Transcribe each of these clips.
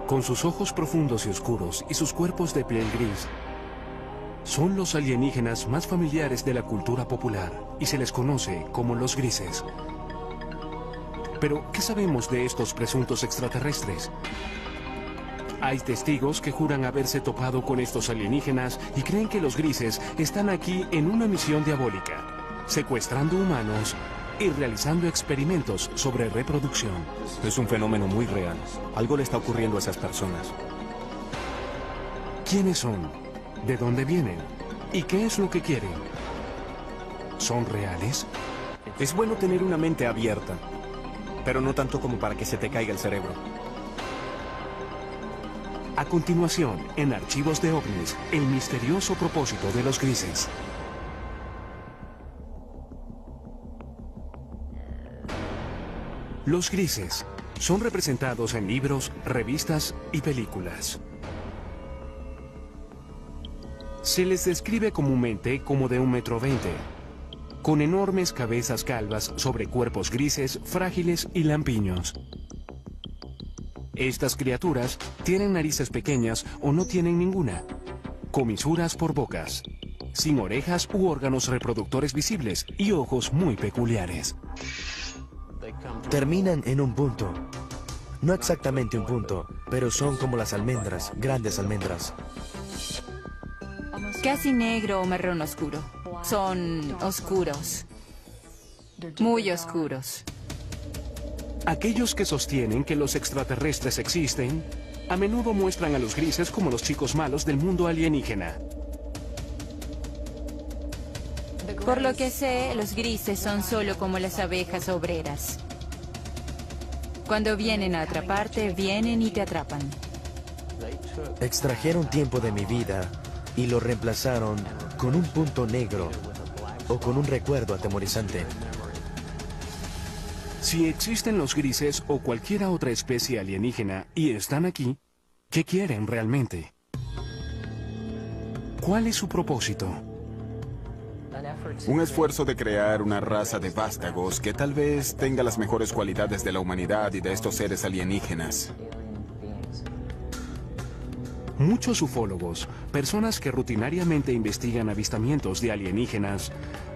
Con sus ojos profundos y oscuros y sus cuerpos de piel gris, son los alienígenas más familiares de la cultura popular y se les conoce como los grises. Pero, ¿qué sabemos de estos presuntos extraterrestres? Hay testigos que juran haberse topado con estos alienígenas y creen que los grises están aquí en una misión diabólica, secuestrando humanos y realizando experimentos sobre reproducción. Es un fenómeno muy real. Algo le está ocurriendo a esas personas. ¿Quiénes son? ¿De dónde vienen? ¿Y qué es lo que quieren? ¿Son reales? Es bueno tener una mente abierta, pero no tanto como para que se te caiga el cerebro. A continuación, en Archivos de OVNIs, el misterioso propósito de los grises. Los grises son representados en libros, revistas y películas. Se les describe comúnmente como de 1,20 m, con enormes cabezas calvas sobre cuerpos grises, frágiles y lampiños. Estas criaturas tienen narices pequeñas o no tienen ninguna, comisuras por bocas, sin orejas u órganos reproductores visibles y ojos muy peculiares. Terminan en un punto. No exactamente un punto, pero son como las almendras, grandes almendras. Casi negro o marrón oscuro. Son oscuros. Muy oscuros. Aquellos que sostienen que los extraterrestres existen, a menudo muestran a los grises como los chicos malos del mundo alienígena. Por lo que sé, los grises son solo como las abejas obreras. Cuando vienen a atraparte, vienen y te atrapan. Extrajeron tiempo de mi vida y lo reemplazaron con un punto negro o con un recuerdo atemorizante. Si existen los grises o cualquier otra especie alienígena y están aquí, ¿qué quieren realmente? ¿Cuál es su propósito? Un esfuerzo de crear una raza de vástagos que tal vez tenga las mejores cualidades de la humanidad y de estos seres alienígenas. Muchos ufólogos, personas que rutinariamente investigan avistamientos de alienígenas,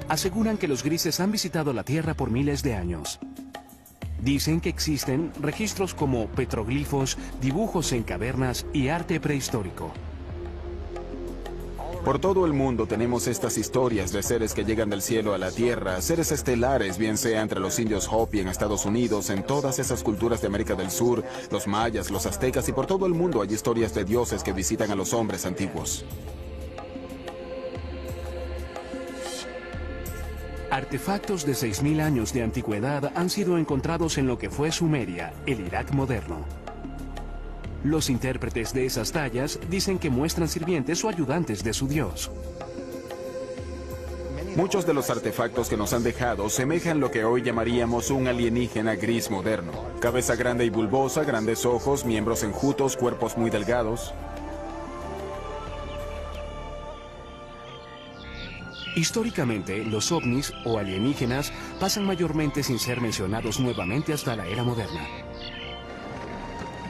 aseguran que los grises han visitado la Tierra por miles de años. Dicen que existen registros como petroglifos, dibujos en cavernas y arte prehistórico. Por todo el mundo tenemos estas historias de seres que llegan del cielo a la tierra, seres estelares, bien sea entre los indios Hopi en Estados Unidos, en todas esas culturas de América del Sur, los mayas, los aztecas, y por todo el mundo hay historias de dioses que visitan a los hombres antiguos. Artefactos de 6.000 años de antigüedad han sido encontrados en lo que fue Sumeria, el Irak moderno. Los intérpretes de esas tallas dicen que muestran sirvientes o ayudantes de su dios. Muchos de los artefactos que nos han dejado semejan lo que hoy llamaríamos un alienígena gris moderno. Cabeza grande y bulbosa, grandes ojos, miembros enjutos, cuerpos muy delgados. Históricamente, los ovnis o alienígenas pasan mayormente sin ser mencionados nuevamente hasta la era moderna.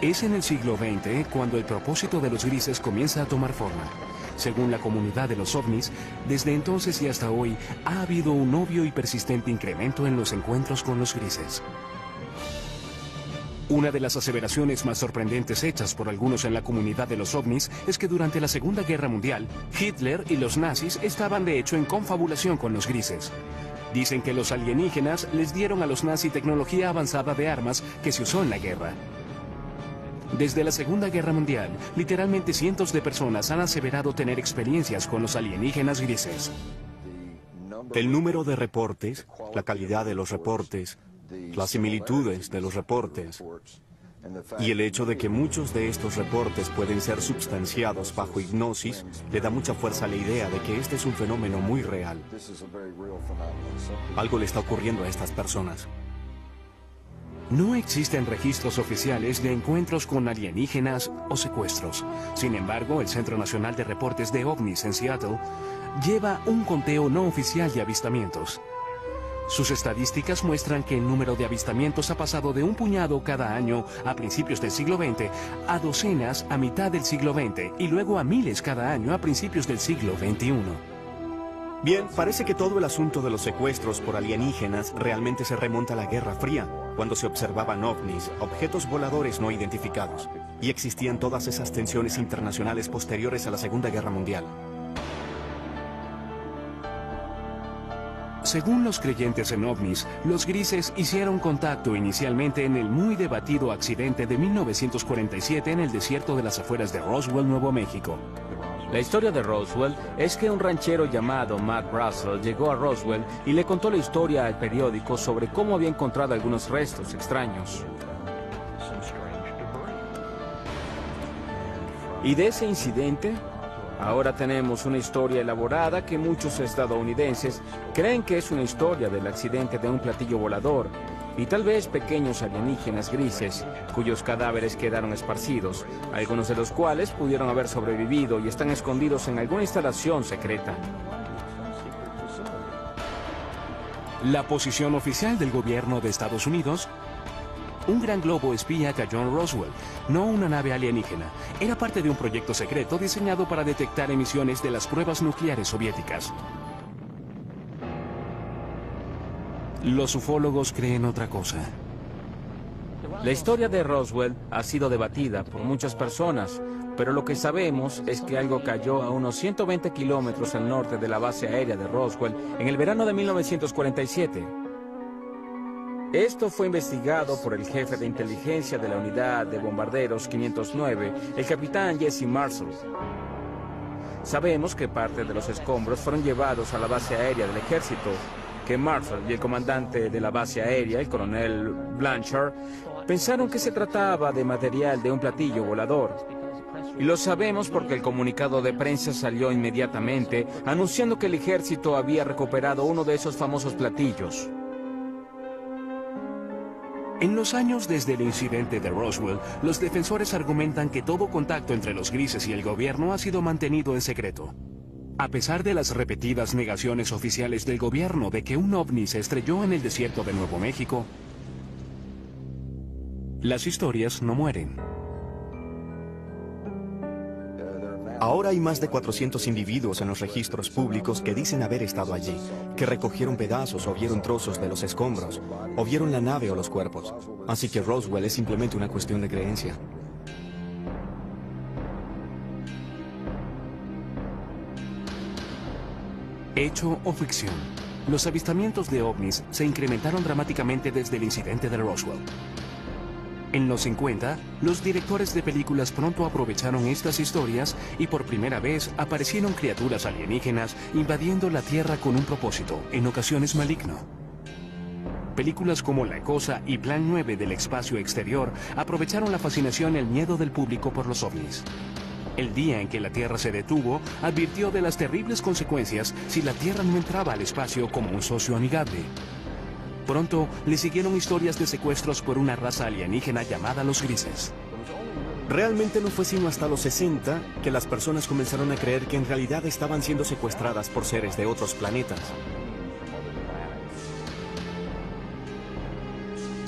Es en el siglo XX cuando el propósito de los grises comienza a tomar forma. Según la comunidad de los ovnis, desde entonces y hasta hoy ha habido un obvio y persistente incremento en los encuentros con los grises. Una de las aseveraciones más sorprendentes hechas por algunos en la comunidad de los ovnis es que durante la Segunda Guerra Mundial, Hitler y los nazis estaban de hecho en confabulación con los grises. Dicen que los alienígenas les dieron a los nazis tecnología avanzada de armas que se usó en la guerra. Desde la Segunda Guerra Mundial, literalmente cientos de personas han aseverado tener experiencias con los alienígenas grises. El número de reportes, la calidad de los reportes, las similitudes de los reportes y el hecho de que muchos de estos reportes pueden ser substanciados bajo hipnosis le da mucha fuerza a la idea de que este es un fenómeno muy real. Algo le está ocurriendo a estas personas. No existen registros oficiales de encuentros con alienígenas o secuestros. Sin embargo, el Centro Nacional de Reportes de OVNIs en Seattle lleva un conteo no oficial de avistamientos. Sus estadísticas muestran que el número de avistamientos ha pasado de un puñado cada año a principios del siglo XX a docenas a mitad del siglo XX y luego a miles cada año a principios del siglo XXI. Bien, parece que todo el asunto de los secuestros por alienígenas realmente se remonta a la Guerra Fría, cuando se observaban ovnis, objetos voladores no identificados, y existían todas esas tensiones internacionales posteriores a la Segunda Guerra Mundial. Según los creyentes en ovnis, los grises hicieron contacto inicialmente en el muy debatido accidente de 1947 en el desierto de las afueras de Roswell, Nuevo México. La historia de Roswell es que un ranchero llamado Matt Russell llegó a Roswell y le contó la historia al periódico sobre cómo había encontrado algunos restos extraños. Y de ese incidente, ahora tenemos una historia elaborada que muchos estadounidenses creen que es una historia del accidente de un platillo volador y tal vez pequeños alienígenas grises cuyos cadáveres quedaron esparcidos, algunos de los cuales pudieron haber sobrevivido y están escondidos en alguna instalación secreta. La posición oficial del gobierno de Estados Unidos: un gran globo espía cayó en Roswell, no una nave alienígena. Era parte de un proyecto secreto diseñado para detectar emisiones de las pruebas nucleares soviéticas. Los ufólogos creen otra cosa. La historia de Roswell ha sido debatida por muchas personas, pero lo que sabemos es que algo cayó a unos 120 kilómetros al norte de la base aérea de Roswell en el verano de 1947. Esto fue investigado por el jefe de inteligencia de la unidad de bombarderos 509, el capitán Jesse Marshall. Sabemos que parte de los escombros fueron llevados a la base aérea del ejército, que Marshall y el comandante de la base aérea, el coronel Blanchard, pensaron que se trataba de material de un platillo volador. Y lo sabemos porque el comunicado de prensa salió inmediatamente anunciando que el ejército había recuperado uno de esos famosos platillos. En los años desde el incidente de Roswell, los defensores argumentan que todo contacto entre los grises y el gobierno ha sido mantenido en secreto. A pesar de las repetidas negaciones oficiales del gobierno de que un ovni se estrelló en el desierto de Nuevo México, las historias no mueren. Ahora hay más de 400 individuos en los registros públicos que dicen haber estado allí, que recogieron pedazos o vieron trozos de los escombros, o vieron la nave o los cuerpos. Así que Roswell es simplemente una cuestión de creencia. Hecho o ficción, los avistamientos de ovnis se incrementaron dramáticamente desde el incidente de Roswell. En los 50, los directores de películas pronto aprovecharon estas historias y por primera vez aparecieron criaturas alienígenas invadiendo la Tierra con un propósito, en ocasiones maligno. Películas como La Cosa y Plan 9 del espacio exterior aprovecharon la fascinación y el miedo del público por los ovnis. El día en que la Tierra se detuvo, advirtió de las terribles consecuencias si la Tierra no entraba al espacio como un socio amigable. Pronto le siguieron historias de secuestros por una raza alienígena llamada los grises. Realmente no fue sino hasta los 60 que las personas comenzaron a creer que en realidad estaban siendo secuestradas por seres de otros planetas.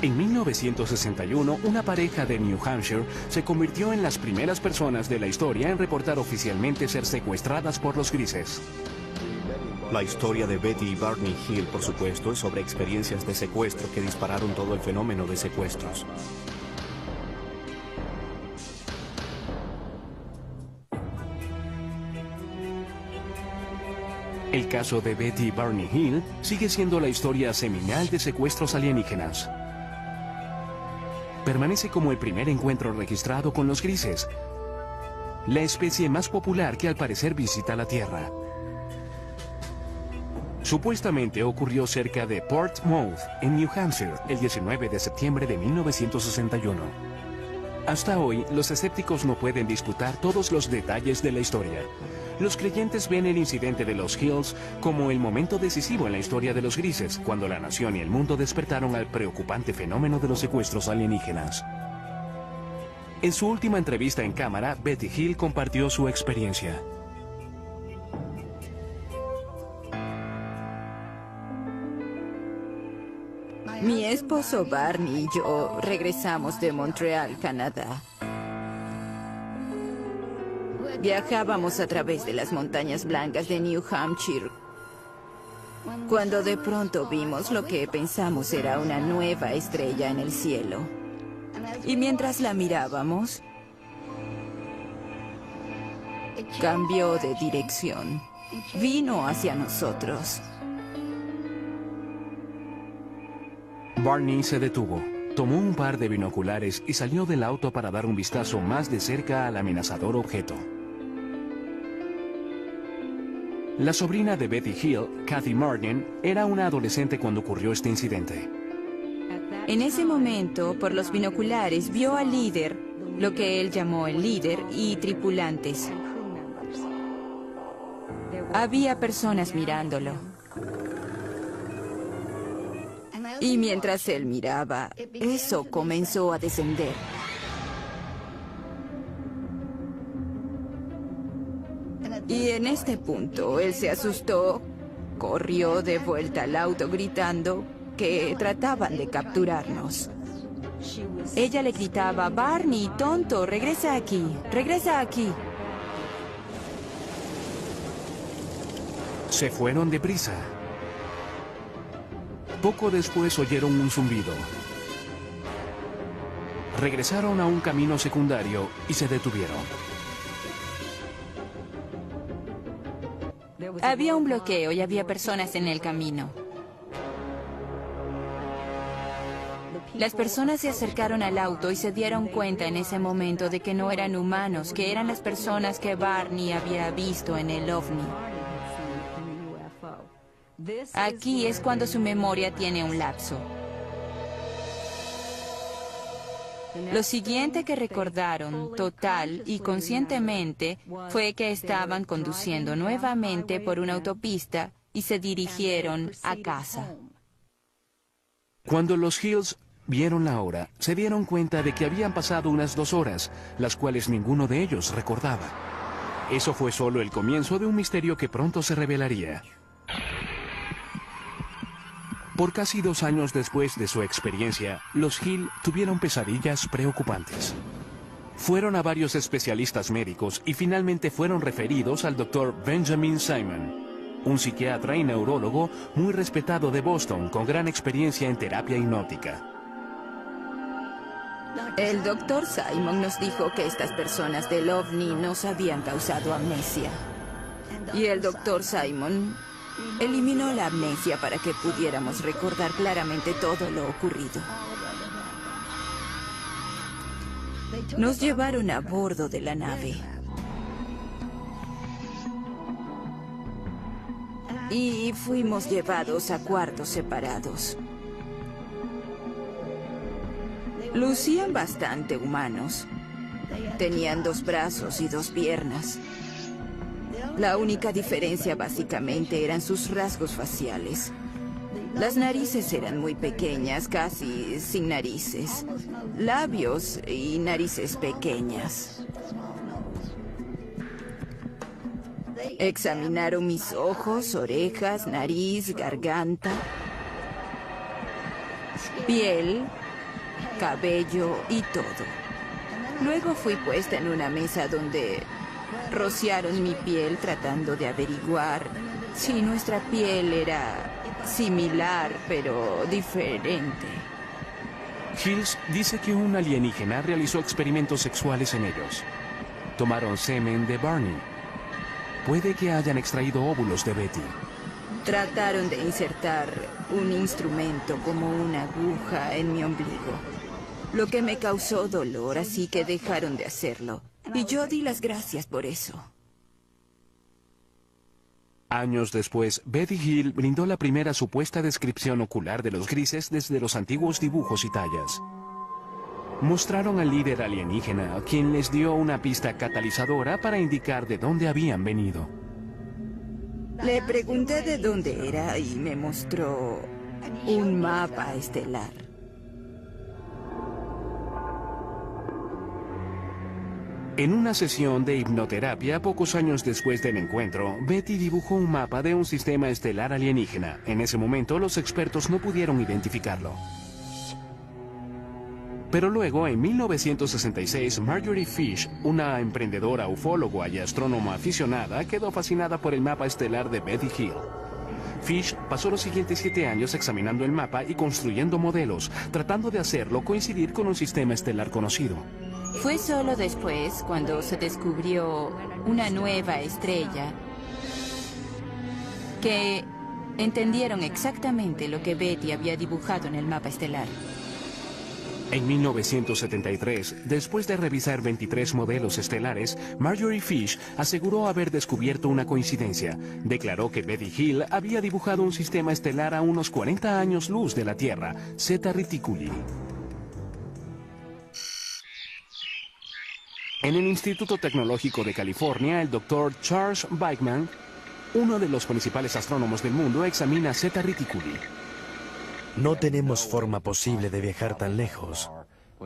En 1961, una pareja de New Hampshire se convirtió en las primeras personas de la historia en reportar oficialmente ser secuestradas por los grises. La historia de Betty y Barney Hill, por supuesto, es sobre experiencias de secuestro que dispararon todo el fenómeno de secuestros. El caso de Betty y Barney Hill sigue siendo la historia seminal de secuestros alienígenas. Permanece como el primer encuentro registrado con los grises, la especie más popular que al parecer visita la Tierra. Supuestamente ocurrió cerca de Portsmouth, en New Hampshire, el 19 de septiembre de 1961. Hasta hoy, los escépticos no pueden disputar todos los detalles de la historia. Los creyentes ven el incidente de los Hills como el momento decisivo en la historia de los grises, cuando la nación y el mundo despertaron al preocupante fenómeno de los secuestros alienígenas. En su última entrevista en cámara, Betty Hill compartió su experiencia. Mi esposo Barney y yo regresamos de Montreal, Canadá. Viajábamos a través de las montañas blancas de New Hampshire, cuando de pronto vimos lo que pensamos era una nueva estrella en el cielo. Y mientras la mirábamos, cambió de dirección. Vino hacia nosotros. Barney se detuvo, tomó un par de binoculares y salió del auto para dar un vistazo más de cerca al amenazador objeto. La sobrina de Betty Hill, Kathy Martin, era una adolescente cuando ocurrió este incidente. En ese momento, por los binoculares, vio al líder, lo que él llamó el líder, y tripulantes. Había personas mirándolo. Y mientras él miraba, eso comenzó a descender. Y en este punto, él se asustó, corrió de vuelta al auto gritando que trataban de capturarnos. Ella le gritaba, Barney, tonto, regresa aquí, regresa aquí. Se fueron deprisa. Poco después oyeron un zumbido. Regresaron a un camino secundario y se detuvieron. Había un bloqueo y había personas en el camino. Las personas se acercaron al auto y se dieron cuenta en ese momento de que no eran humanos, que eran las personas que Barney había visto en el ovni. Aquí es cuando su memoria tiene un lapso. Lo siguiente que recordaron, total y conscientemente, fue que estaban conduciendo nuevamente por una autopista y se dirigieron a casa. Cuando los Hills vieron la hora, se dieron cuenta de que habían pasado unas 2 horas, las cuales ninguno de ellos recordaba. Eso fue solo el comienzo de un misterio que pronto se revelaría. Por casi 2 años después de su experiencia, los Hill tuvieron pesadillas preocupantes. Fueron a varios especialistas médicos y finalmente fueron referidos al Dr. Benjamin Simon, un psiquiatra y neurólogo muy respetado de Boston con gran experiencia en terapia hipnótica. El Dr. Simon nos dijo que estas personas del ovni nos habían causado amnesia. Y el Dr. Simon eliminó la amnesia para que pudiéramos recordar claramente todo lo ocurrido. Nos llevaron a bordo de la nave. Y fuimos llevados a cuartos separados. Lucían bastante humanos. Tenían 2 brazos y 2 piernas. La única diferencia básicamente eran sus rasgos faciales. Las narices eran muy pequeñas, casi sin narices. Labios y narices pequeñas. Examinaron mis ojos, orejas, nariz, garganta, piel, cabello y todo. Luego fui puesta en una mesa donde rociaron mi piel tratando de averiguar si nuestra piel era similar pero diferente. Hills dice que un alienígena realizó experimentos sexuales en ellos. Tomaron semen de Barney. Puede que hayan extraído óvulos de Betty. Trataron de insertar un instrumento como una aguja en mi ombligo, lo que me causó dolor, así que dejaron de hacerlo. Y yo di las gracias por eso. Años después, Betty Hill brindó la primera supuesta descripción ocular de los grises desde los antiguos dibujos y tallas. Mostraron al líder alienígena, quien les dio una pista catalizadora para indicar de dónde habían venido. Le pregunté de dónde era y me mostró un mapa estelar. En una sesión de hipnoterapia, pocos años después del encuentro, Betty dibujó un mapa de un sistema estelar alienígena. En ese momento, los expertos no pudieron identificarlo. Pero luego, en 1966, Marjorie Fish, una emprendedora ufóloga y astrónoma aficionada, quedó fascinada por el mapa estelar de Betty Hill. Fish pasó los siguientes 7 años examinando el mapa y construyendo modelos, tratando de hacerlo coincidir con un sistema estelar conocido. Fue solo después, cuando se descubrió una nueva estrella, que entendieron exactamente lo que Betty había dibujado en el mapa estelar. En 1973, después de revisar 23 modelos estelares, Marjorie Fish aseguró haber descubierto una coincidencia. Declaró que Betty Hill había dibujado un sistema estelar a unos 40 años luz de la Tierra, Zeta Reticuli. En el Instituto Tecnológico de California, el Dr. Charles Bachman, uno de los principales astrónomos del mundo, examina Zeta Reticuli. No tenemos forma posible de viajar tan lejos.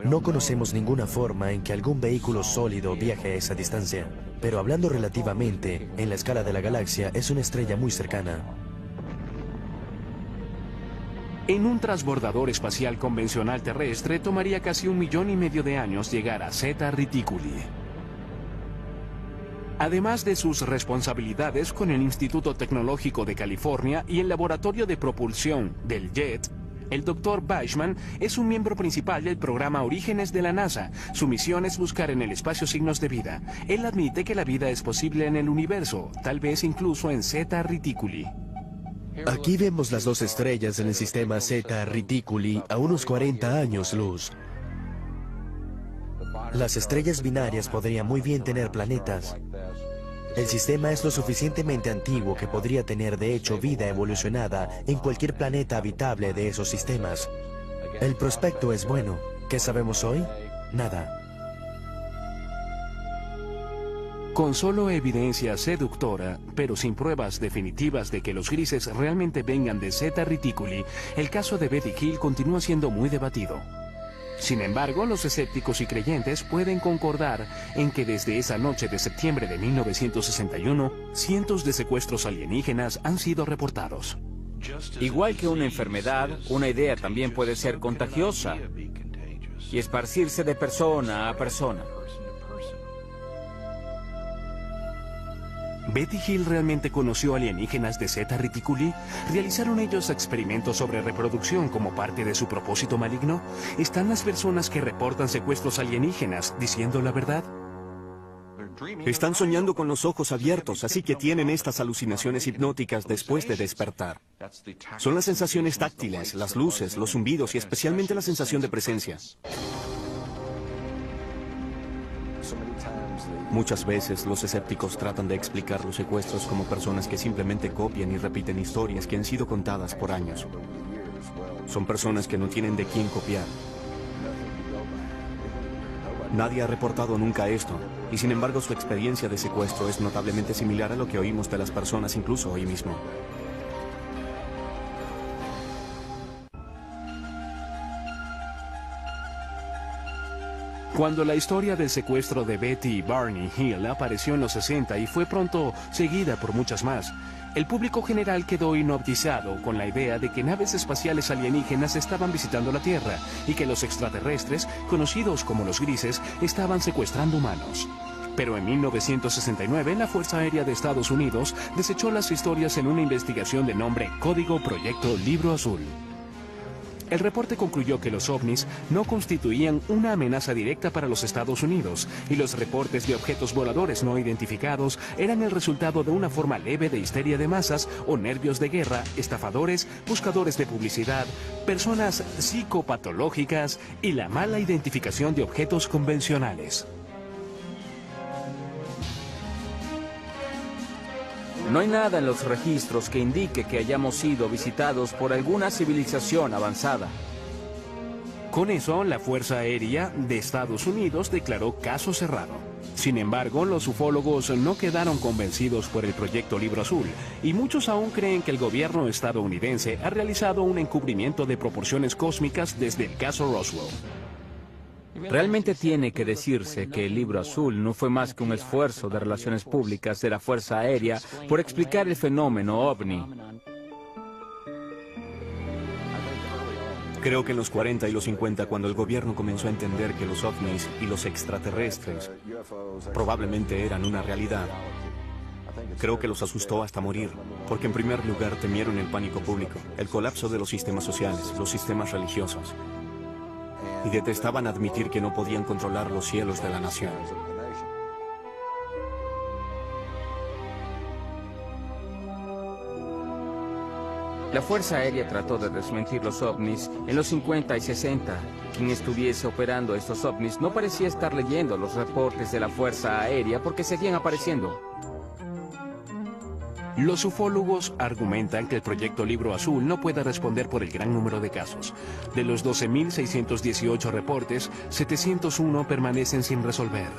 No conocemos ninguna forma en que algún vehículo sólido viaje a esa distancia. Pero hablando relativamente, en la escala de la galaxia, es una estrella muy cercana. En un transbordador espacial convencional terrestre, tomaría casi 1,5 millones de años llegar a Zeta Reticuli. Además de sus responsabilidades con el Instituto Tecnológico de California y el Laboratorio de Propulsión del JET, el Dr. Bachman es un miembro principal del programa Orígenes de la NASA. Su misión es buscar en el espacio signos de vida. Él admite que la vida es posible en el universo, tal vez incluso en Zeta Reticuli. Aquí vemos las dos estrellas en el sistema Zeta Reticuli a unos 40 años luz. Las estrellas binarias podrían muy bien tener planetas. El sistema es lo suficientemente antiguo que podría tener de hecho vida evolucionada en cualquier planeta habitable de esos sistemas. El prospecto es bueno. ¿Qué sabemos hoy? Nada. Con solo evidencia seductora, pero sin pruebas definitivas de que los grises realmente vengan de Zeta Reticuli, el caso de Betty Hill continúa siendo muy debatido. Sin embargo, los escépticos y creyentes pueden concordar en que desde esa noche de septiembre de 1961, cientos de secuestros alienígenas han sido reportados. Igual que una enfermedad, una idea también puede ser contagiosa y esparcirse de persona a persona. ¿Betty Hill realmente conoció alienígenas de Zeta Reticuli? ¿Realizaron ellos experimentos sobre reproducción como parte de su propósito maligno? ¿Están las personas que reportan secuestros alienígenas diciendo la verdad? Están soñando con los ojos abiertos, así que tienen estas alucinaciones hipnóticas después de despertar. Son las sensaciones táctiles, las luces, los zumbidos y especialmente la sensación de presencia. Muchas veces los escépticos tratan de explicar los secuestros como personas que simplemente copian y repiten historias que han sido contadas por años. Son personas que no tienen de quién copiar. Nadie ha reportado nunca esto, y sin embargo su experiencia de secuestro es notablemente similar a lo que oímos de las personas incluso hoy mismo. Cuando la historia del secuestro de Betty y Barney Hill apareció en los 60 y fue pronto seguida por muchas más, el público general quedó hipnotizado con la idea de que naves espaciales alienígenas estaban visitando la Tierra y que los extraterrestres, conocidos como los grises, estaban secuestrando humanos. Pero en 1969, la Fuerza Aérea de Estados Unidos desechó las historias en una investigación de nombre Código Proyecto Libro Azul. El reporte concluyó que los ovnis no constituían una amenaza directa para los Estados Unidos y los reportes de objetos voladores no identificados eran el resultado de una forma leve de histeria de masas o nervios de guerra, estafadores, buscadores de publicidad, personas psicopatológicas y la mala identificación de objetos convencionales. No hay nada en los registros que indique que hayamos sido visitados por alguna civilización avanzada. Con eso, la Fuerza Aérea de Estados Unidos declaró caso cerrado. Sin embargo, los ufólogos no quedaron convencidos por el Proyecto Libro Azul, y muchos aún creen que el gobierno estadounidense ha realizado un encubrimiento de proporciones cósmicas desde el caso Roswell. Realmente tiene que decirse que el Libro Azul no fue más que un esfuerzo de relaciones públicas de la Fuerza Aérea por explicar el fenómeno OVNI. Creo que en los 40 y los 50, cuando el gobierno comenzó a entender que los ovnis y los extraterrestres probablemente eran una realidad, creo que los asustó hasta morir, porque en primer lugar temieron el pánico público, el colapso de los sistemas sociales, los sistemas religiosos, y detestaban admitir que no podían controlar los cielos de la nación. La Fuerza Aérea trató de desmentir los ovnis en los 50 y 60. Quien estuviese operando estos ovnis no parecía estar leyendo los reportes de la Fuerza Aérea porque seguían apareciendo. Los ufólogos argumentan que el proyecto Libro Azul no puede responder por el gran número de casos. De los 12.618 reportes, 701 permanecen sin resolver.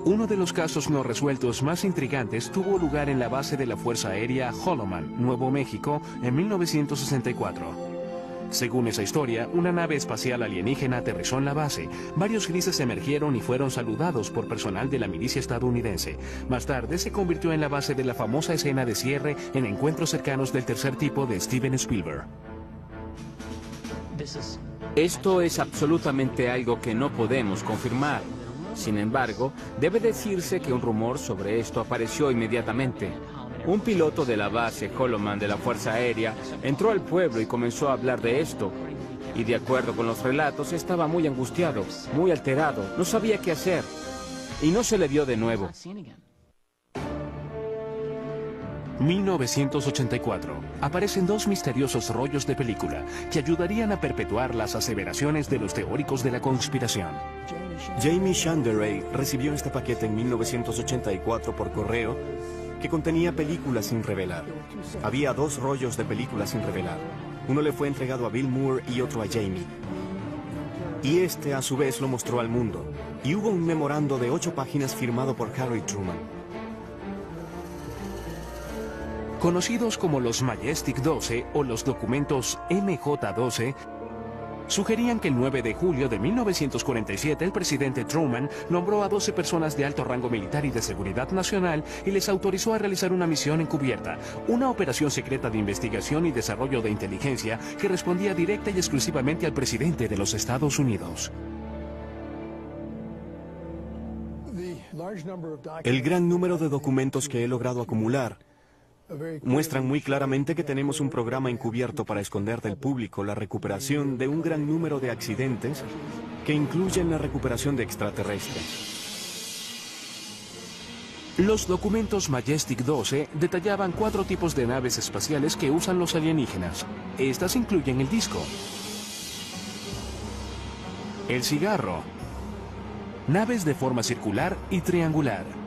Uno de los casos no resueltos más intrigantes tuvo lugar en la base de la Fuerza Aérea Holloman, Nuevo México, en 1964. Según esa historia, una nave espacial alienígena aterrizó en la base. Varios grises emergieron y fueron saludados por personal de la milicia estadounidense. Más tarde se convirtió en la base de la famosa escena de cierre en Encuentros cercanos del tercer tipo de Steven Spielberg. Esto es absolutamente algo que no podemos confirmar. Sin embargo, debe decirse que un rumor sobre esto apareció inmediatamente. Un piloto de la base Holloman de la Fuerza Aérea entró al pueblo y comenzó a hablar de esto. Y de acuerdo con los relatos, estaba muy angustiado, muy alterado, no sabía qué hacer. Y no se le vio de nuevo. 1984. Aparecen dos misteriosos rollos de película que ayudarían a perpetuar las aseveraciones de los teóricos de la conspiración. Jamie Shanderay recibió este paquete en 1984 por correo que contenía películas sin revelar. Había dos rollos de películas sin revelar. Uno le fue entregado a Bill Moore y otro a Jamie. Y este a su vez lo mostró al mundo. Y hubo un memorando de 8 páginas firmado por Harry Truman. Conocidos como los Majestic 12 o los documentos MJ-12, sugerían que el 9 de julio de 1947 el presidente Truman nombró a 12 personas de alto rango militar y de seguridad nacional y les autorizó a realizar una misión encubierta, una operación secreta de investigación y desarrollo de inteligencia que respondía directa y exclusivamente al presidente de los Estados Unidos. El gran número de documentos que he logrado acumular muestran muy claramente que tenemos un programa encubierto para esconder del público la recuperación de un gran número de accidentes que incluyen la recuperación de extraterrestres. Los documentos Majestic 12 detallaban 4 tipos de naves espaciales que usan los alienígenas. Estas incluyen el disco, el cigarro, naves de forma circular y triangular.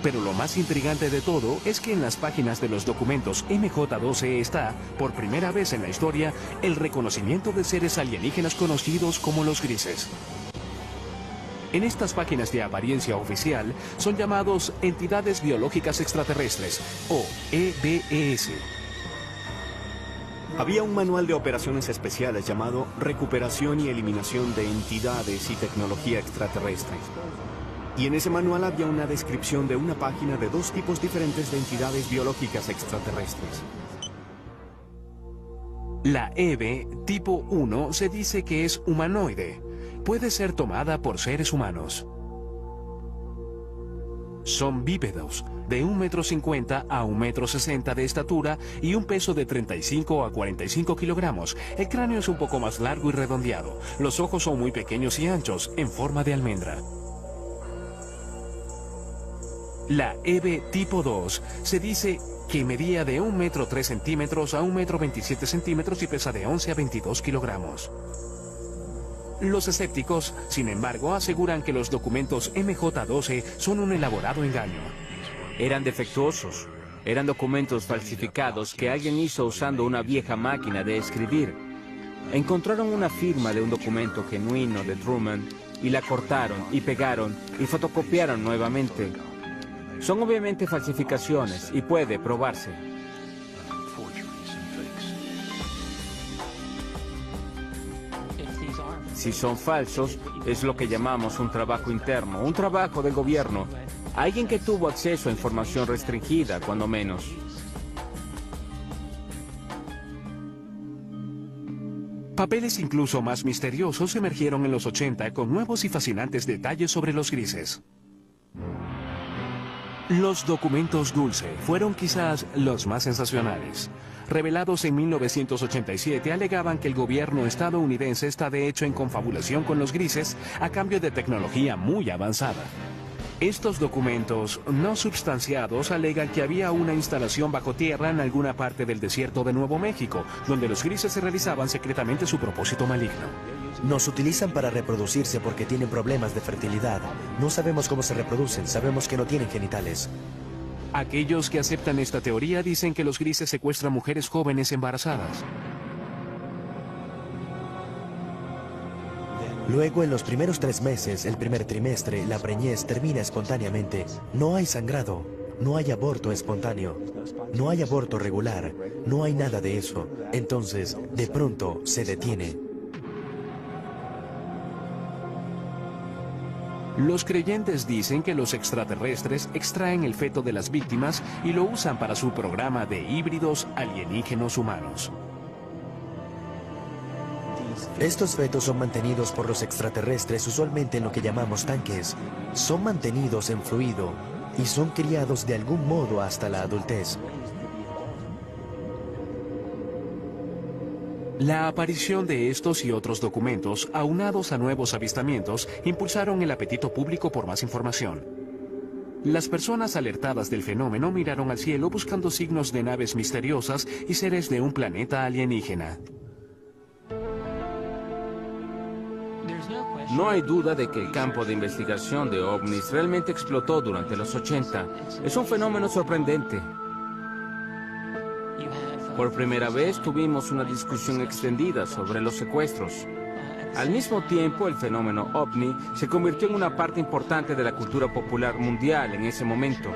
Pero lo más intrigante de todo es que en las páginas de los documentos MJ-12 está, por primera vez en la historia, el reconocimiento de seres alienígenas conocidos como los grises. En estas páginas de apariencia oficial son llamados entidades biológicas extraterrestres, o EBES. Había un manual de operaciones especiales llamado Recuperación y Eliminación de Entidades y Tecnología Extraterrestre. Y en ese manual había una descripción de una página de 2 tipos diferentes de entidades biológicas extraterrestres. La EBE tipo 1 se dice que es humanoide. Puede ser tomada por seres humanos. Son bípedos, de 1,50 m a 1,60 m de estatura y un peso de 35 a 45 kilogramos. El cráneo es un poco más largo y redondeado. Los ojos son muy pequeños y anchos, en forma de almendra. La EBE tipo 2 se dice que medía de 1,3 m a 1,27 m y pesa de 11 a 22 kilogramos. Los escépticos, sin embargo, aseguran que los documentos MJ-12 son un elaborado engaño. Eran defectuosos. Eran documentos falsificados que alguien hizo usando una vieja máquina de escribir. Encontraron una firma de un documento genuino de Truman y la cortaron y pegaron y fotocopiaron nuevamente. Son obviamente falsificaciones y puede probarse. si son falsos, es lo que llamamos un trabajo interno, un trabajo del gobierno. Alguien que tuvo acceso a información restringida, cuando menos. Papeles incluso más misteriosos emergieron en los 80 con nuevos y fascinantes detalles sobre los grises. Los documentos Dulce fueron quizás los más sensacionales. Revelados en 1987, alegaban que el gobierno estadounidense está de hecho en confabulación con los grises a cambio de tecnología muy avanzada. Estos documentos no substanciados alegan que había una instalación bajo tierra en alguna parte del desierto de Nuevo México, donde los grises realizaban secretamente su propósito maligno. Nos utilizan para reproducirse porque tienen problemas de fertilidad. No sabemos cómo se reproducen, sabemos que no tienen genitales. Aquellos que aceptan esta teoría dicen que los grises secuestran mujeres jóvenes embarazadas. Luego, en los primeros 3 meses, el primer trimestre, la preñez termina espontáneamente. No hay sangrado, no hay aborto espontáneo, no hay aborto regular, no hay nada de eso. Entonces, de pronto, se detiene. Los creyentes dicen que los extraterrestres extraen el feto de las víctimas y lo usan para su programa de híbridos alienígenos humanos. Estos fetos son mantenidos por los extraterrestres usualmente en lo que llamamos tanques. Son mantenidos en fluido y son criados de algún modo hasta la adultez. La aparición de estos y otros documentos, aunados a nuevos avistamientos, impulsaron el apetito público por más información. Las personas alertadas del fenómeno miraron al cielo buscando signos de naves misteriosas y seres de un planeta alienígena. No hay duda de que el campo de investigación de ovnis realmente explotó durante los 80. Es un fenómeno sorprendente. Por primera vez tuvimos una discusión extendida sobre los secuestros. Al mismo tiempo, el fenómeno ovni se convirtió en una parte importante de la cultura popular mundial en ese momento.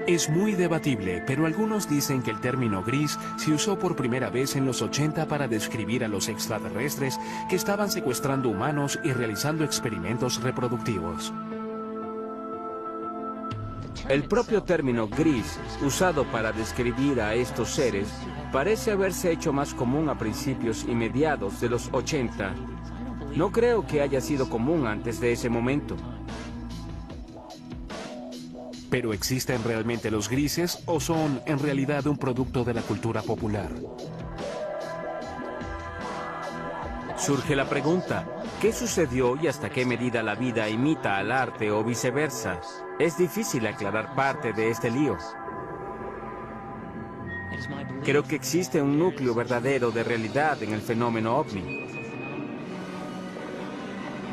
Es muy debatible, pero algunos dicen que el término gris se usó por primera vez en los 80 para describir a los extraterrestres que estaban secuestrando humanos y realizando experimentos reproductivos. El propio término gris, usado para describir a estos seres, parece haberse hecho más común a principios y mediados de los 80. No creo que haya sido común antes de ese momento. ¿Pero existen realmente los grises o son en realidad un producto de la cultura popular? Surge la pregunta, ¿qué sucedió y hasta qué medida la vida imita al arte o viceversa? Es difícil aclarar parte de este lío. Creo que existe un núcleo verdadero de realidad en el fenómeno ovni.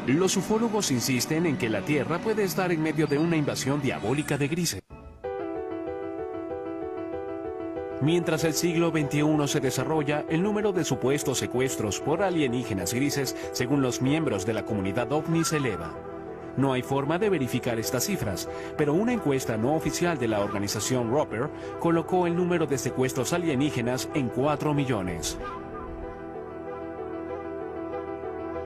Los ufólogos insisten en que la Tierra puede estar en medio de una invasión diabólica de grises. Mientras el siglo XXI se desarrolla, el número de supuestos secuestros por alienígenas grises, según los miembros de la comunidad ovni, se eleva. No hay forma de verificar estas cifras, pero una encuesta no oficial de la organización Roper colocó el número de secuestros alienígenas en 4 millones.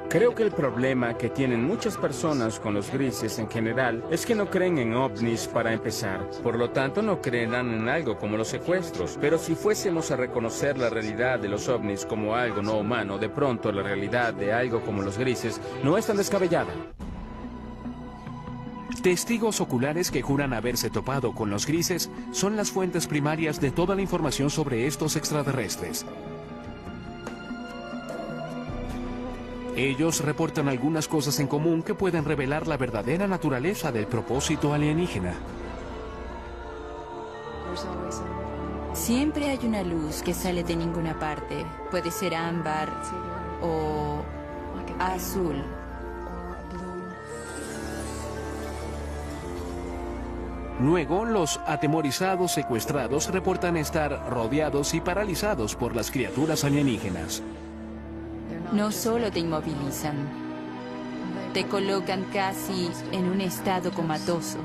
Creo que el problema que tienen muchas personas con los grises en general es que no creen en ovnis para empezar. Por lo tanto, no creerán en algo como los secuestros. Pero si fuésemos a reconocer la realidad de los ovnis como algo no humano, de pronto la realidad de algo como los grises no es tan descabellada. Testigos oculares que juran haberse topado con los grises son las fuentes primarias de toda la información sobre estos extraterrestres. Ellos reportan algunas cosas en común que pueden revelar la verdadera naturaleza del propósito alienígena. Siempre hay una luz que sale de ninguna parte. Puede ser ámbar o azul. Luego, los atemorizados secuestrados reportan estar rodeados y paralizados por las criaturas alienígenas. No solo te inmovilizan, te colocan casi en un estado comatoso.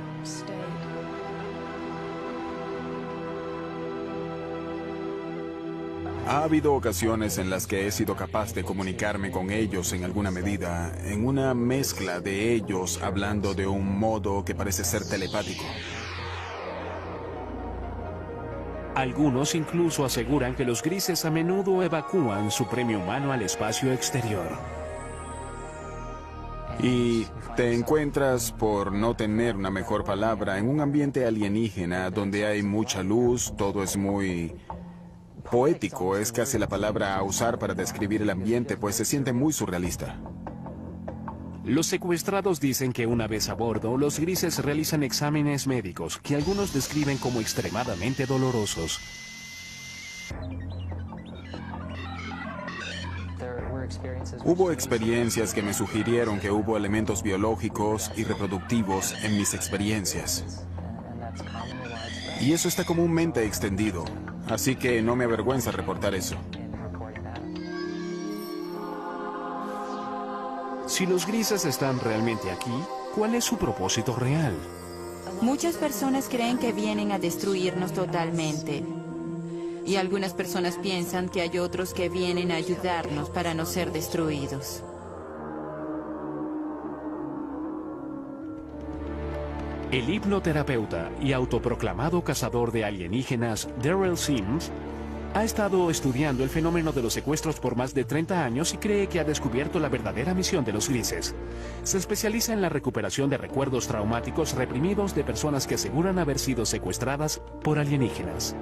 Ha habido ocasiones en las que he sido capaz de comunicarme con ellos en alguna medida, en una mezcla de ellos hablando de un modo que parece ser telepático. Algunos incluso aseguran que los grises a menudo evacúan su premio humano al espacio exterior. Y te encuentras, por no tener una mejor palabra, en un ambiente alienígena donde hay mucha luz, todo es muy poético, es casi la palabra a usar para describir el ambiente, pues se siente muy surrealista. Los secuestrados dicen que una vez a bordo, los grises realizan exámenes médicos que algunos describen como extremadamente dolorosos. Hubo experiencias que me sugirieron que hubo elementos biológicos y reproductivos en mis experiencias. Y eso está comúnmente extendido, así que no me avergüenza reportar eso. Si los grises están realmente aquí, ¿cuál es su propósito real? Muchas personas creen que vienen a destruirnos totalmente. Y algunas personas piensan que hay otros que vienen a ayudarnos para no ser destruidos. El hipnoterapeuta y autoproclamado cazador de alienígenas Daryl Sims ha estado estudiando el fenómeno de los secuestros por más de 30 años y cree que ha descubierto la verdadera misión de los grises. Se especializa en la recuperación de recuerdos traumáticos reprimidos de personas que aseguran haber sido secuestradas por alienígenas.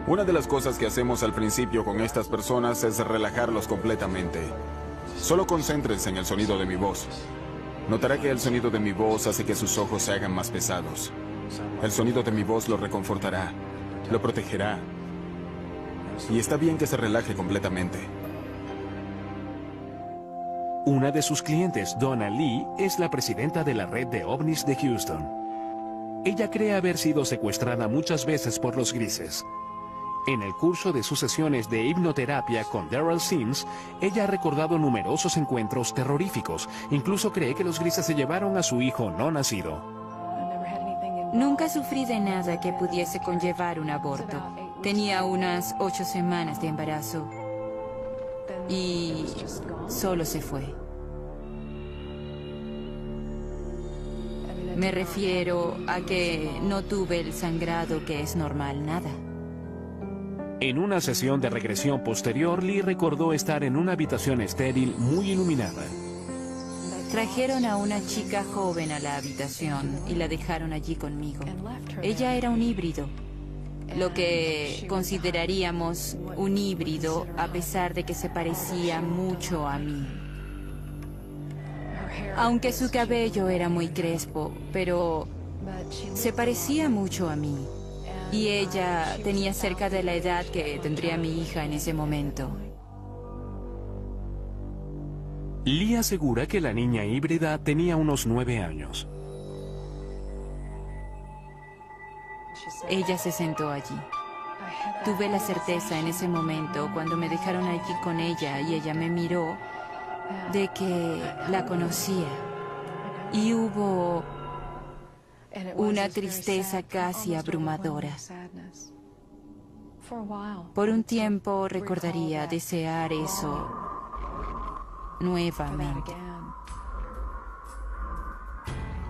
Una de las cosas que hacemos al principio con estas personas es relajarlos completamente. Solo concéntrense en el sonido de mi voz. Notará que el sonido de mi voz hace que sus ojos se hagan más pesados. El sonido de mi voz lo reconfortará, lo protegerá. Y está bien que se relaje completamente. Una de sus clientes, Donna Lee, es la presidenta de la red de ovnis de Houston. Ella cree haber sido secuestrada muchas veces por los grises. En el curso de sus sesiones de hipnoterapia con Daryl Sims, ella ha recordado numerosos encuentros terroríficos. Incluso cree que los grises se llevaron a su hijo no nacido. Nunca sufrí de nada que pudiese conllevar un aborto. Tenía unas 8 semanas de embarazo. Y solo se fue. Me refiero a que no tuve el sangrado que es normal, nada. En una sesión de regresión posterior, Lee recordó estar en una habitación estéril muy iluminada. Trajeron a una chica joven a la habitación y la dejaron allí conmigo. Ella era un híbrido, lo que consideraríamos un híbrido a pesar de que se parecía mucho a mí. Aunque su cabello era muy crespo, pero se parecía mucho a mí. Y ella tenía cerca de la edad que tendría mi hija en ese momento. Lee asegura que la niña híbrida tenía unos 9 años. Ella se sentó allí. Tuve la certeza en ese momento, cuando me dejaron allí con ella y ella me miró, de que la conocía. Y hubo una tristeza casi abrumadora. Por un tiempo recordaría desear eso nuevamente.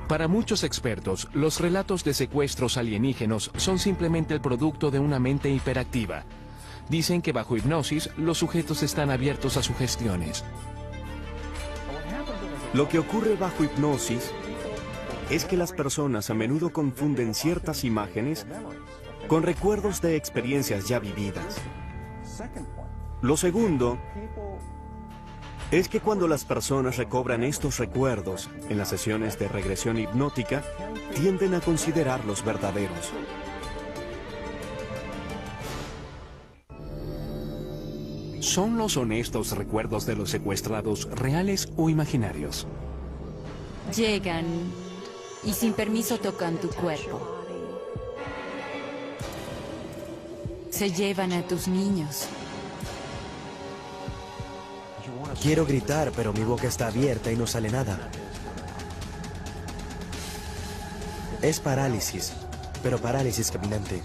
Para muchos expertos, los relatos de secuestros alienígenos son simplemente el producto de una mente hiperactiva. Dicen que bajo hipnosis, los sujetos están abiertos a sugestiones. Lo que ocurre bajo hipnosis es que las personas a menudo confunden ciertas imágenes con recuerdos de experiencias ya vividas. Lo segundo es que cuando las personas recobran estos recuerdos en las sesiones de regresión hipnótica, tienden a considerarlos verdaderos. ¿Son los honestos recuerdos de los secuestrados reales o imaginarios? Llegan y sin permiso tocan tu cuerpo. Se llevan a tus niños. Quiero gritar, pero mi boca está abierta y no sale nada. Es parálisis, pero parálisis caminante.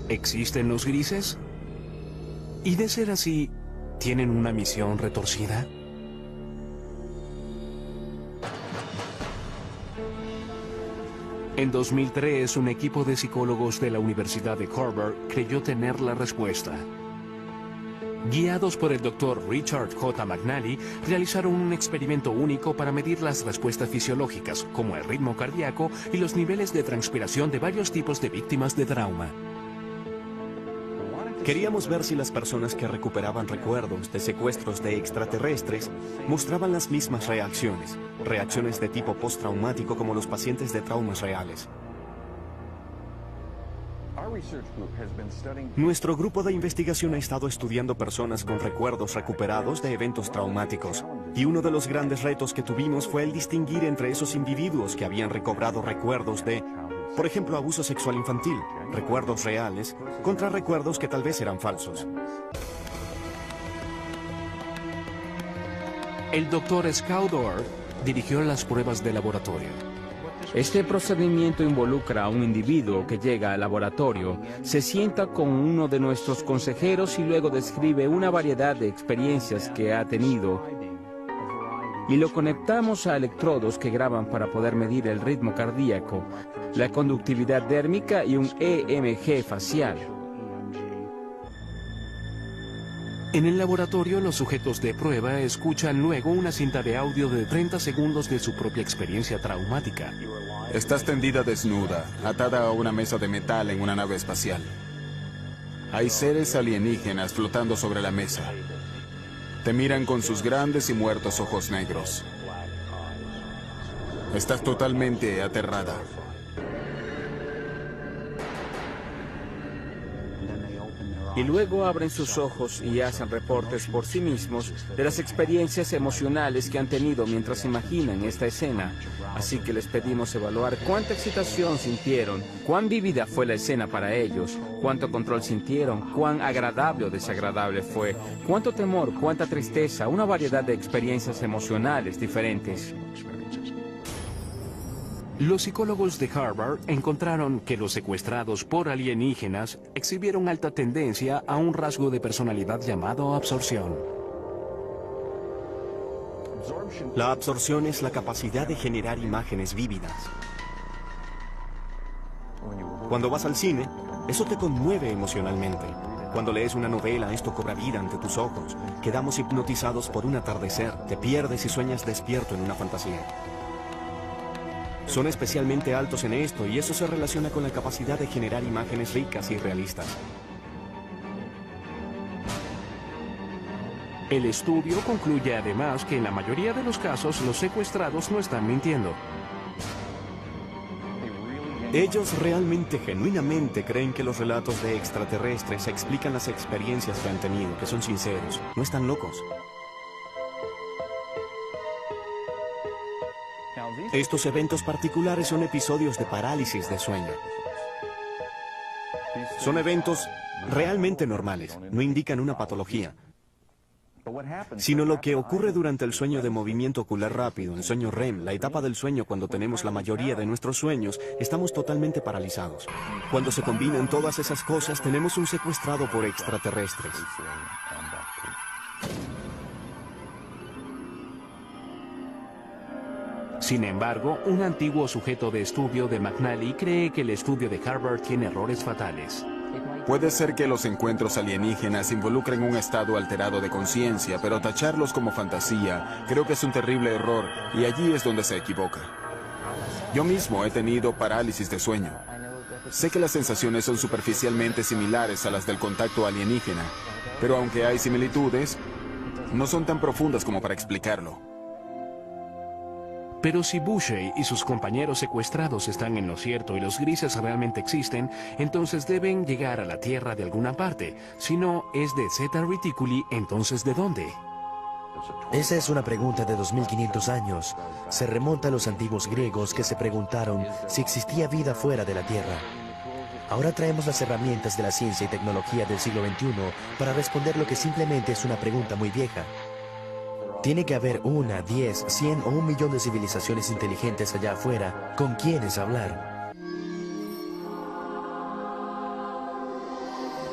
¿Existen los grises? Y de ser así, ¿tienen una misión retorcida? En 2003, un equipo de psicólogos de la Universidad de Harvard creyó tener la respuesta. Guiados por el Dr. Richard J. McNally, realizaron un experimento único para medir las respuestas fisiológicas, como el ritmo cardíaco y los niveles de transpiración de varios tipos de víctimas de trauma. Queríamos ver si las personas que recuperaban recuerdos de secuestros de extraterrestres mostraban las mismas reacciones de tipo postraumático como los pacientes de traumas reales. Nuestro grupo de investigación ha estado estudiando personas con recuerdos recuperados de eventos traumáticos, y uno de los grandes retos que tuvimos fue el distinguir entre esos individuos que habían recobrado recuerdos de, por ejemplo, abuso sexual infantil, recuerdos reales, contra recuerdos que tal vez eran falsos. El Dr. Skaldor dirigió las pruebas de laboratorio. Este procedimiento involucra a un individuo que llega al laboratorio, se sienta con uno de nuestros consejeros y luego describe una variedad de experiencias que ha tenido, y lo conectamos a electrodos que graban para poder medir el ritmo cardíaco, la conductividad dérmica y un EMG facial. En el laboratorio, los sujetos de prueba escuchan luego una cinta de audio de 30 segundos de su propia experiencia traumática. Estás tendida desnuda, atada a una mesa de metal en una nave espacial. Hay seres alienígenas flotando sobre la mesa. Te miran con sus grandes y muertos ojos negros. Estás totalmente aterrada. Y luego abren sus ojos y hacen reportes por sí mismos de las experiencias emocionales que han tenido mientras imaginan esta escena. Así que les pedimos evaluar cuánta excitación sintieron, cuán vívida fue la escena para ellos, cuánto control sintieron, cuán agradable o desagradable fue, cuánto temor, cuánta tristeza, una variedad de experiencias emocionales diferentes. Los psicólogos de Harvard encontraron que los secuestrados por alienígenas exhibieron alta tendencia a un rasgo de personalidad llamado absorción. La absorción es la capacidad de generar imágenes vívidas. Cuando vas al cine, eso te conmueve emocionalmente. Cuando lees una novela, esto cobra vida ante tus ojos. Quedamos hipnotizados por un atardecer, te pierdes y sueñas despierto en una fantasía. Son especialmente altos en esto y eso se relaciona con la capacidad de generar imágenes ricas y realistas. El estudio concluye además que en la mayoría de los casos los secuestrados no están mintiendo. Ellos realmente, genuinamente creen que los relatos de extraterrestres explican las experiencias que han tenido, que son sinceros, no están locos. Estos eventos particulares son episodios de parálisis de sueño. Son eventos realmente normales, no indican una patología, sino lo que ocurre durante el sueño de movimiento ocular rápido, el sueño REM, la etapa del sueño cuando tenemos la mayoría de nuestros sueños, estamos totalmente paralizados. Cuando se combinan todas esas cosas, tenemos un secuestrado por extraterrestres. Sin embargo, un antiguo sujeto de estudio de McNally cree que el estudio de Harvard tiene errores fatales. Puede ser que los encuentros alienígenas involucren un estado alterado de conciencia, pero tacharlos como fantasía creo que es un terrible error y allí es donde se equivoca. Yo mismo he tenido parálisis de sueño. Sé que las sensaciones son superficialmente similares a las del contacto alienígena, pero aunque hay similitudes, no son tan profundas como para explicarlo. Pero si Bushey y sus compañeros secuestrados están en lo cierto y los grises realmente existen, entonces deben llegar a la Tierra de alguna parte. Si no es de Zeta Reticuli, entonces ¿de dónde? Esa es una pregunta de 2500 años. Se remonta a los antiguos griegos que se preguntaron si existía vida fuera de la Tierra. Ahora traemos las herramientas de la ciencia y tecnología del siglo XXI para responder lo que simplemente es una pregunta muy vieja. Tiene que haber 1, 10, 100 o 1 millón de civilizaciones inteligentes allá afuera con quienes hablar.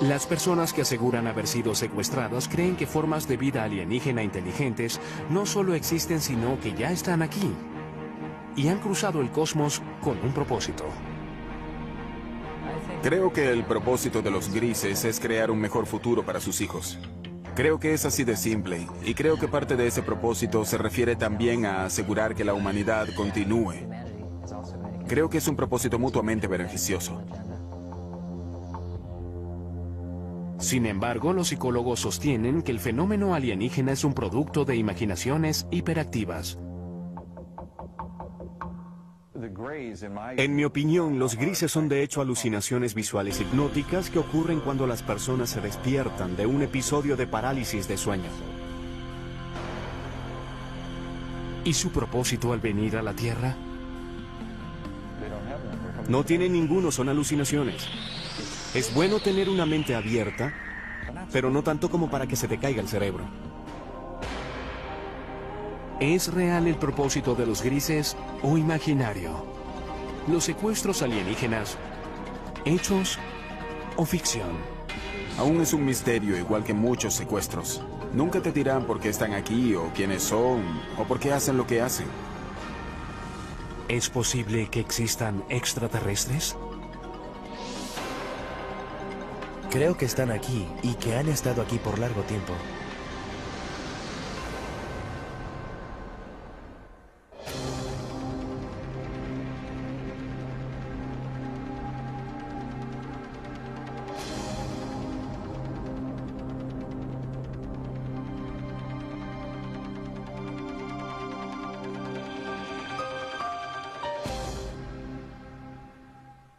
Las personas que aseguran haber sido secuestradas creen que formas de vida alienígena inteligentes no solo existen, sino que ya están aquí. Y han cruzado el cosmos con un propósito. Creo que el propósito de los grises es crear un mejor futuro para sus hijos. Creo que es así de simple, y creo que parte de ese propósito se refiere también a asegurar que la humanidad continúe. Creo que es un propósito mutuamente beneficioso. Sin embargo, los psicólogos sostienen que el fenómeno alienígena es un producto de imaginaciones hiperactivas. En mi opinión, los grises son de hecho alucinaciones visuales hipnóticas que ocurren cuando las personas se despiertan de un episodio de parálisis de sueño. ¿Y su propósito al venir a la Tierra? No tienen ninguno, son alucinaciones. Es bueno tener una mente abierta, pero no tanto como para que se te caiga el cerebro. ¿Es real el propósito de los grises o imaginario? ¿Los secuestros alienígenas, hechos o ficción? Aún es un misterio, igual que muchos secuestros. Nunca te dirán por qué están aquí, o quiénes son, o por qué hacen lo que hacen. ¿Es posible que existan extraterrestres? Creo que están aquí y que han estado aquí por largo tiempo.